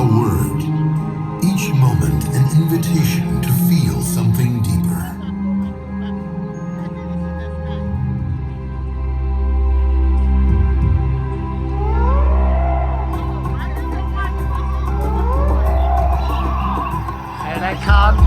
A word. Each moment an invitation to feel something deeper. Here they come.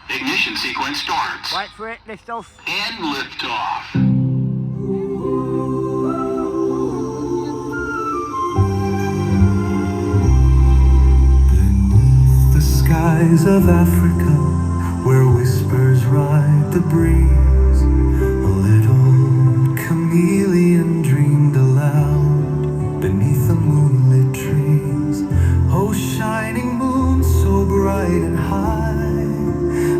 Ignition sequence starts. Wait for it, lift off. And lift off. Beneath the skies of Africa, where whispers ride the breeze, a little chameleon dreamed aloud beneath the moonlit trees. Oh, shining moon, so bright and high,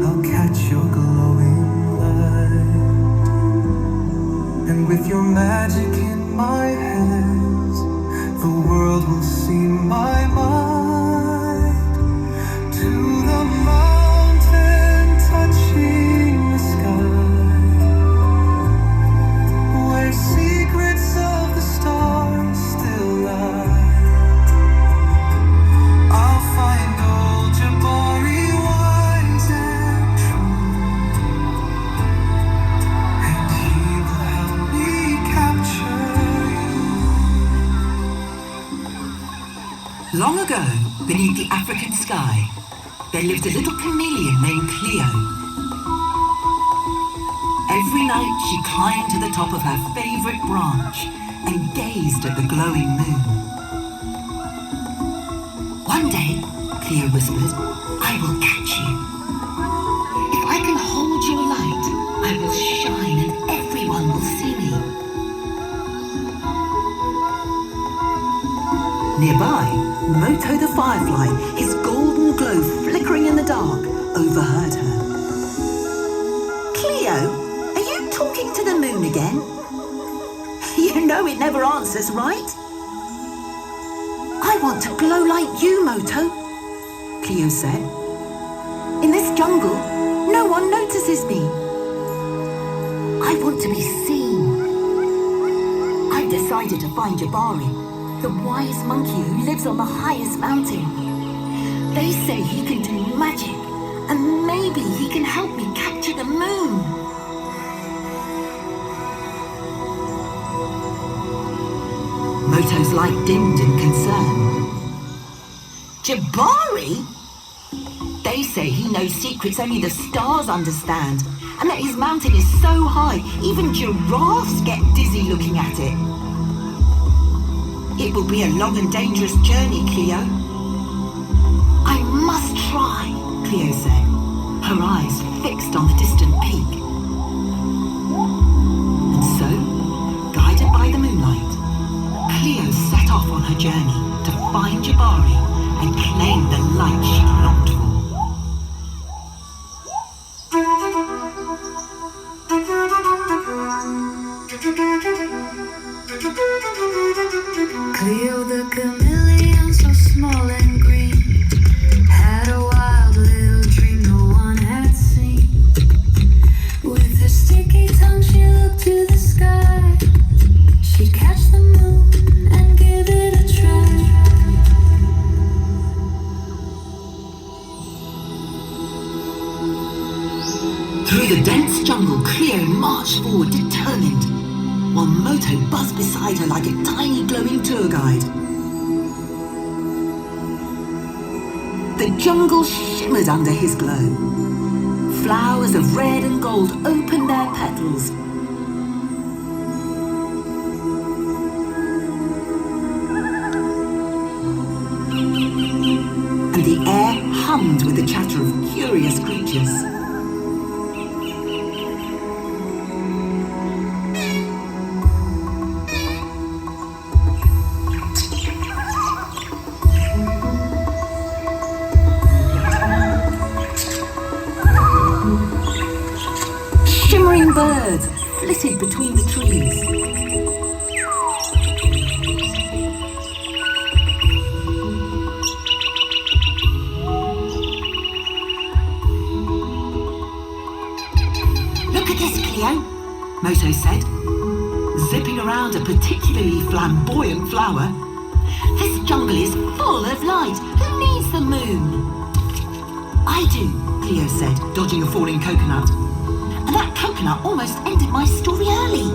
I'll catch your glowing light, and with your magic in my hands, the world will see my mind. To the mountain touching the sky, where secrets of the stars still lie, I'll find old Jabari wise and true, and he will help me capture you. Long ago, beneath the African sky, there lived a little chameleon named Cleo. Every night she climbed to the top of her favourite branch and gazed at the glowing moon. One day, Cleo whispered, "I will catch you. If I can hold your light, I will shine and everyone will see me." Nearby, Moto the firefly, his golden glow flickering in the dark, overheard her. "Cleo, are you talking to the moon again? You know it never answers, right?" "I want to glow like you, Moto," Cleo said. "In this jungle, no one notices me. I want to be seen. I've decided to find Jabari, the wise monkey who lives on the highest mountain. They say he can do magic, and maybe he can help me capture the moon." Moto's light dimmed in concern. "Jabari? They say he knows secrets only the stars understand, and that his mountain is so high, even giraffes get dizzy looking at it." "It will be a long and dangerous journey, Cleo." "I must try," Cleo said, her eyes fixed on the distant peak. And so, guided by the moonlight, Cleo set off on her journey to find Jabari and claim the light she longed for. Cleo the chameleon, so small and green, had a wild little dream no one had seen. With her sticky tongue she looked to the sky. She'd catch the moon and give it a try. Through the dense jungle jungle, Cleo marched forward determined, while Moto buzzed beside her like a tiny glowing tour guide. The jungle shimmered under his glow. Flowers of red and gold opened their petals. And the air hummed with the chatter of curious creatures. Shimmering birds flitted between the trees. Look at this, Cleo, Moto said, zipping around a particularly flamboyant flower. This jungle is full of light. Who needs the moon? I do, Cleo said, dodging a falling coconut. And that coconut almost ended my story early.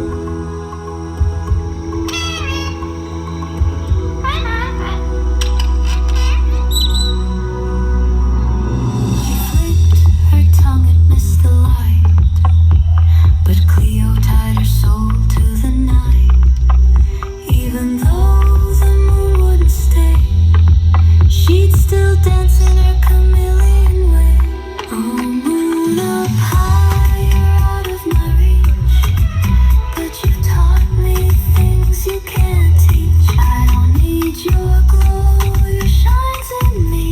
She flicked her tongue and missed the light, but Cleo tied her soul to the night. Even though the moon wouldn't stay, she'd still dance in her chameleon way. Oh, moon up high, out of my reach, but you've taught me things you can't teach. I don't need your glow, your shine's in me.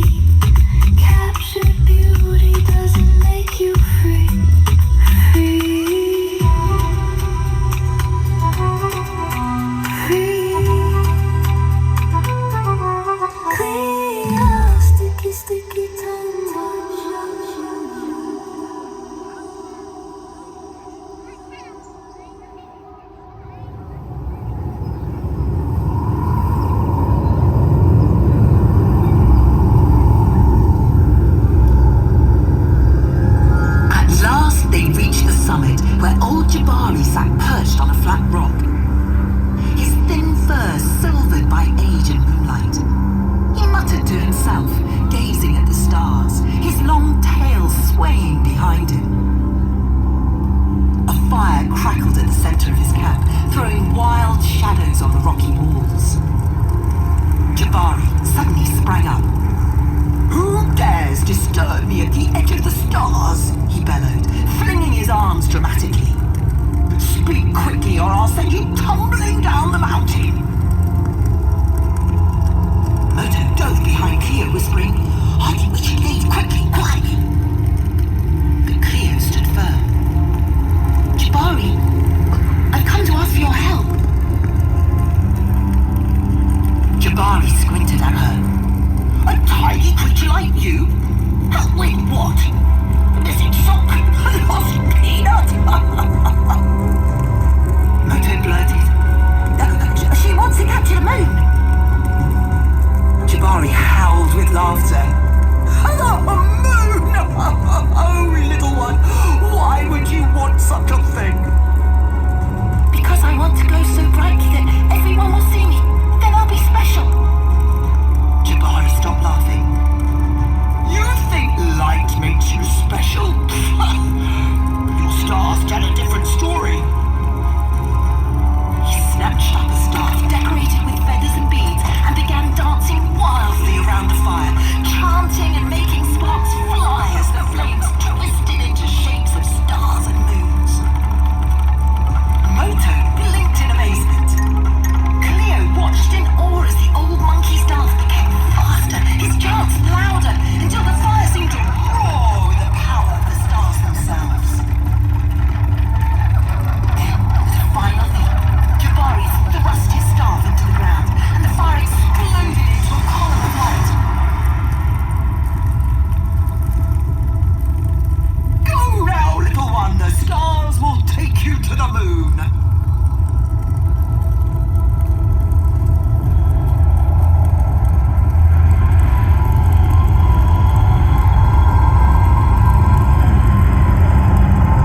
Captured beauty doesn't make you free. Free. Free. Clear, sticky, sticky tongue touch. At last they reached the summit, where old Jabari sat perched on a flat rock. His thin fur silvered by age and moonlight. He muttered to himself, gazing at the stars, his long tail swaying behind him. A fire crackled at the center of his cap, throwing wild shadows on the rocky walls. Jabari suddenly sprang up. "Who dares disturb me at the edge of the stars?" he bellowed, flinging his arms dramatically. "Speak quickly or I'll send you tumbling down the mountain." Moto dove behind Cleo, whispering, "I think we should leave quickly, quick." But Cleo stood firm. "Jabari, I've come to ask for your help." Jabari squinted at her. "A tiny creature like you? Help with what? Missing sock? Lost peanut?" Moto blurted, "She wants to capture the moon." Jabari howled with laughter. "A moon? Oh, little one, why would you want such a thing?" "Because I want to glow so brightly that everyone will see me. Then I'll be special." Jabari stopped laughing. "You think light makes you special? Your stars tell a different story." He snatched up a staff decorated with feathers and beads and began dancing wildly around the fire, chanting and making sparks fly as the flames twisted into shapes of stars and moons. Moto blinked in amazement. Cleo watched in awe as the old monkey's dance became faster, his chants louder, until the fire seemed to roar with the power of the stars themselves. Then, with a final leap, Jabari thrust his staff into the ground, and the fire exploded into a column of light. "Go now, little one, the stars will take you to the moon."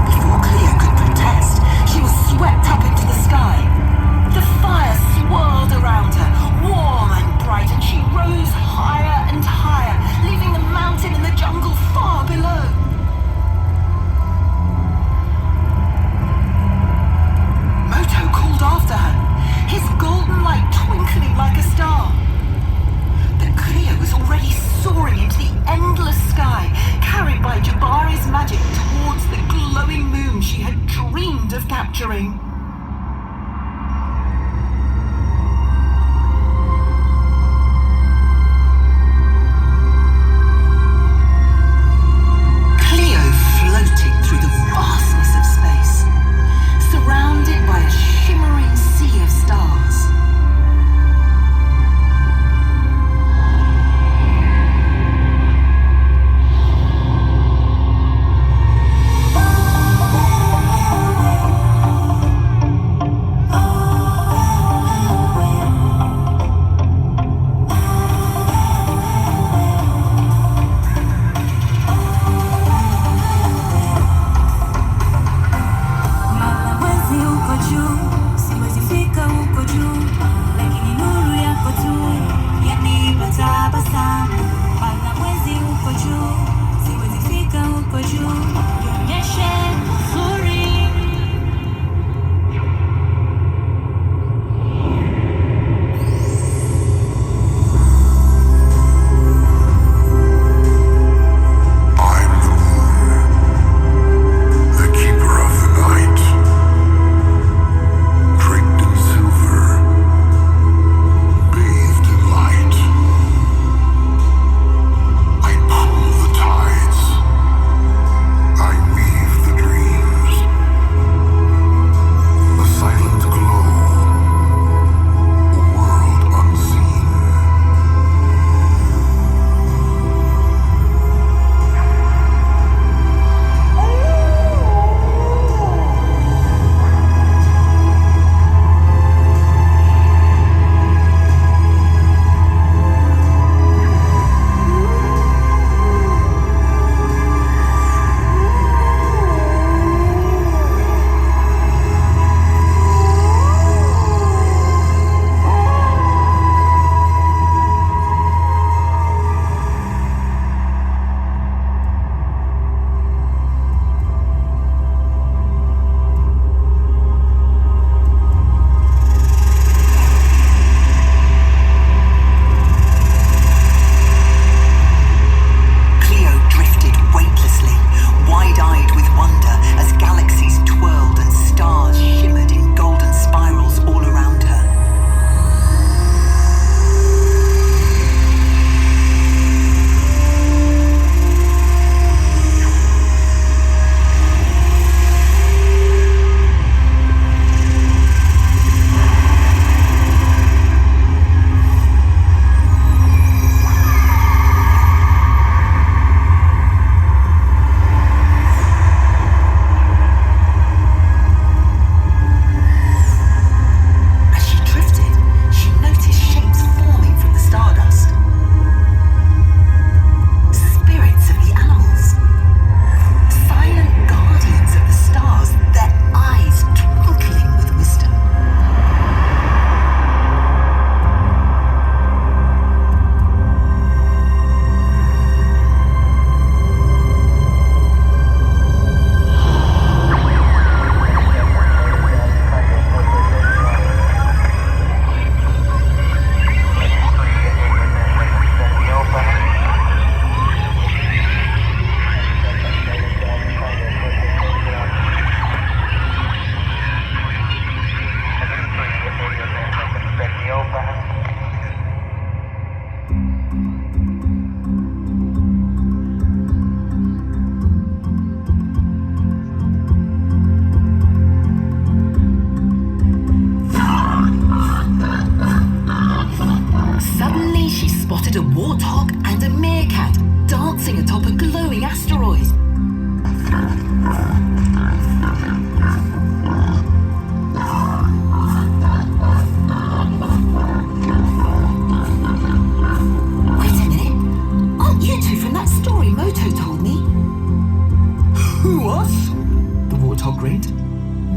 Before Cleo could already soaring into the endless sky, carried by Jabari's magic towards the glowing moon she had dreamed of capturing. Cleo floated through the vastness of space, surrounded by a shimmering sea of stars.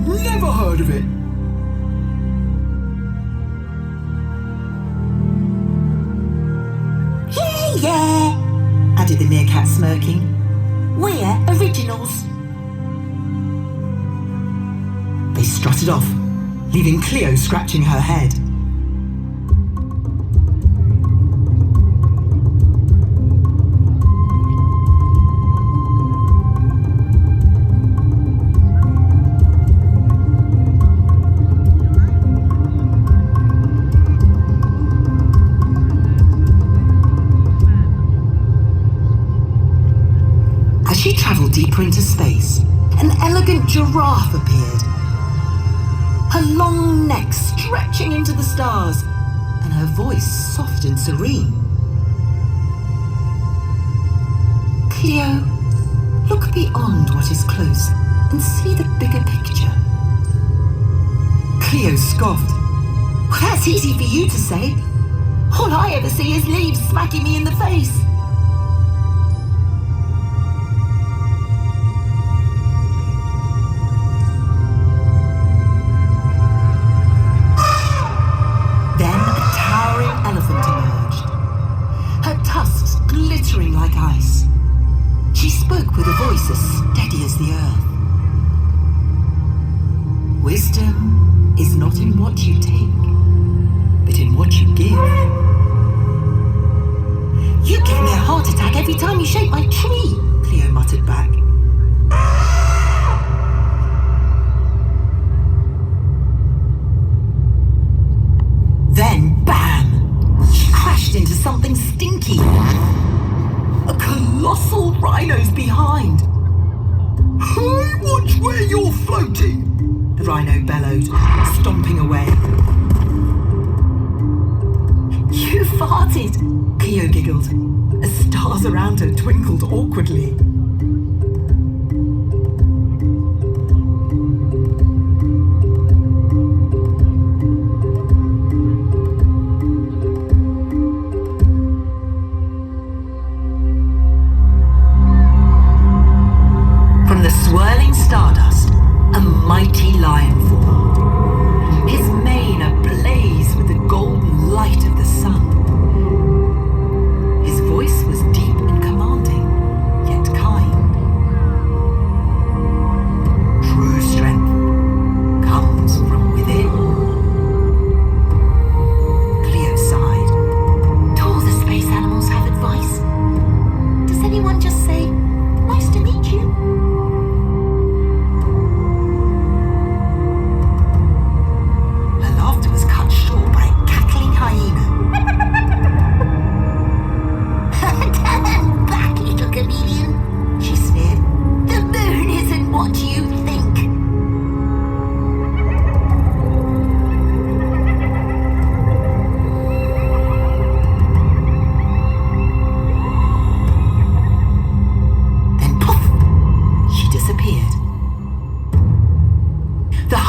Never heard of it. Yeah, added the meerkat, smirking. We're originals. They strutted off, leaving Cleo scratching her head. giraffe appeared, her long neck stretching into the stars, and her voice soft and serene. Cleo, look beyond what is close and see the bigger picture. Cleo scoffed. Well, that's easy for you to say. All I ever see is leaves smacking me in the face. Then a towering elephant emerged, her tusks glittering like ice. She spoke with a voice as steady as the earth. Wisdom is not in what you take, but in what you give. You give me a heart attack every time you shake my tree, Cleo muttered back. Then, bam! She crashed into something stinky. A colossal rhino's behind. Hey, watch where you're floating! The rhino bellowed, stomping away. You farted, Cleo giggled, as stars around her twinkled awkwardly. From the swirling stardust, a mighty lion formed, his mane ablaze with the golden light of the sun. His voice was deep and commanding, yet kind. True strength comes from within. Cleo sighed. Do all the space animals have advice? Does anyone just say, "Nice to meet you"?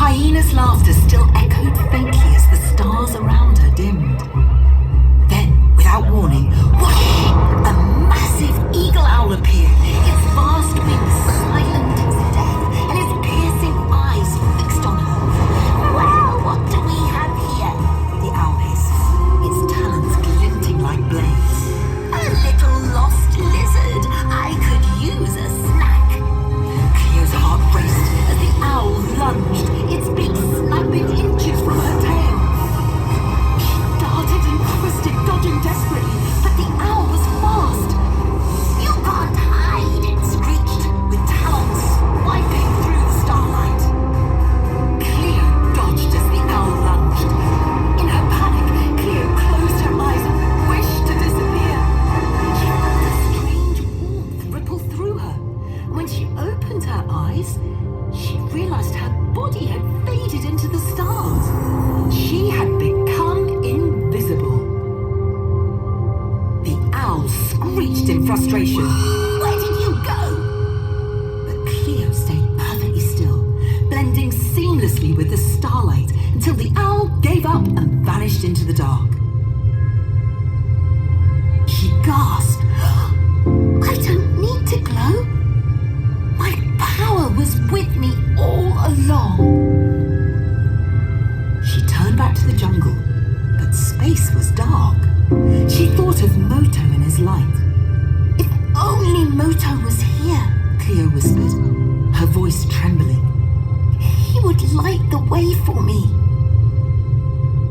Hyena's laughter still echoed faintly as the stars around her dimmed. Then, without warning, whoosh! A massive eagle owl appeared, its vast wings silent as death, and its piercing eyes fixed on her. Well, what do we have here? The owl hissed, its talons glinting like blades. A little lost lizard. I could use a snack. Cleo's heart raced as the owl lunged, its beak snapping inches from her tail. She darted and twisted, dodging desperately, but the owl was fast. You can't hide, it screeched, with talons swiping through the starlight. Cleo dodged as the owl lunged. In her panic, Cleo closed her eyes and wished to disappear. She felt a strange warmth ripple through her. When she opened her eyes, she realized her body had faded into the stars. She had become invisible. The owl screeched in frustration. Where did you go? But Cleo stayed perfectly still, blending seamlessly with the starlight until the owl gave up and vanished into the dark. She gasped. I don't need to glow. My power was with me all along. She turned back to the jungle, but space was dark. She thought of Moto and his light. If only Moto was here, Cleo whispered, her voice trembling. He would light the way for me.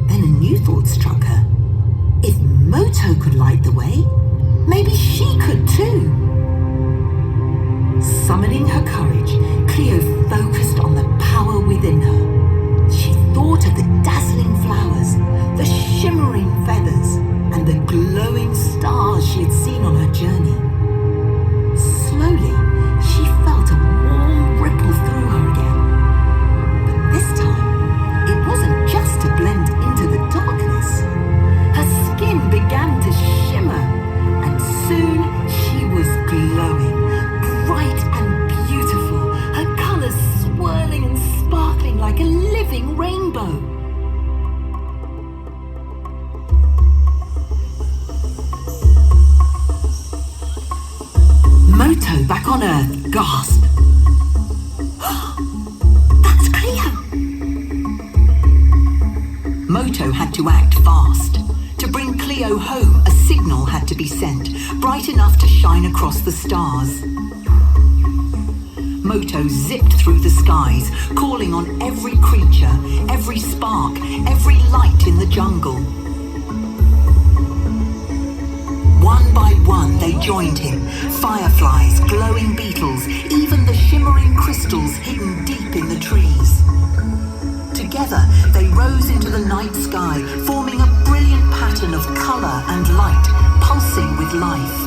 Then a new thought struck her. If Moto could light the way, maybe she could too. Summoning her courage, Cleo focused on the power within her. She thought of the dazzling flowers, the shimmering feathers, and the glowing stars she had seen on her journey. Slowly, she felt a warm ripple through her again. rainbow. Moto, back on Earth, gasped. That's Cleo! Moto had to act fast. To bring Cleo home, a signal had to be sent, bright enough to shine across the stars. Moto zipped through the skies, calling on every creature, every spark, every light in the jungle. One by one they joined him, fireflies, glowing beetles, even the shimmering crystals hidden deep in the trees. Together they rose into the night sky, forming a brilliant pattern of colour and light, pulsing with life.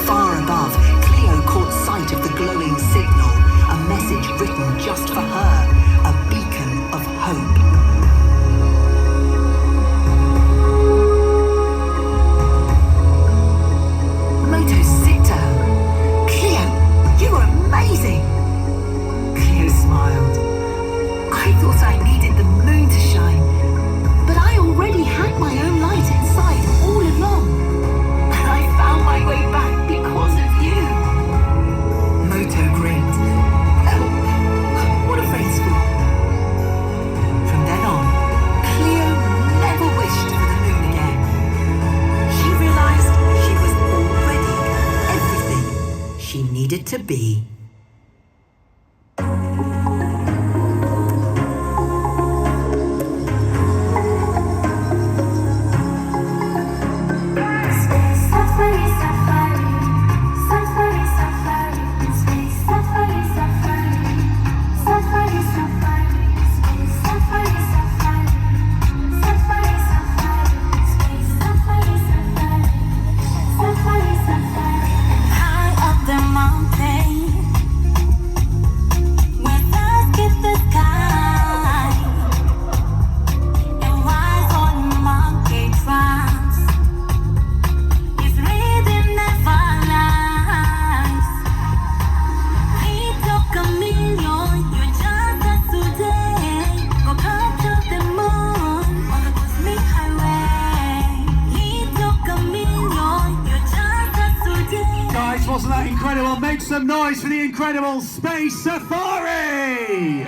Far above, Cleo caught sight of the glowing signal, a message written just for her, a beacon of hope. Moto zipped to her. Cleo, you are amazing! Cleo smiled. I thought I needed the moon to shine, but I already had my own light inside all along. And I found my way back because of you. Moto grinned. Oh, what a phrase for. From then on, Cleo never wished for the moon again. She realized she was already everything she needed to be. Wasn't that incredible? Make some noise for the incredible Space Safari!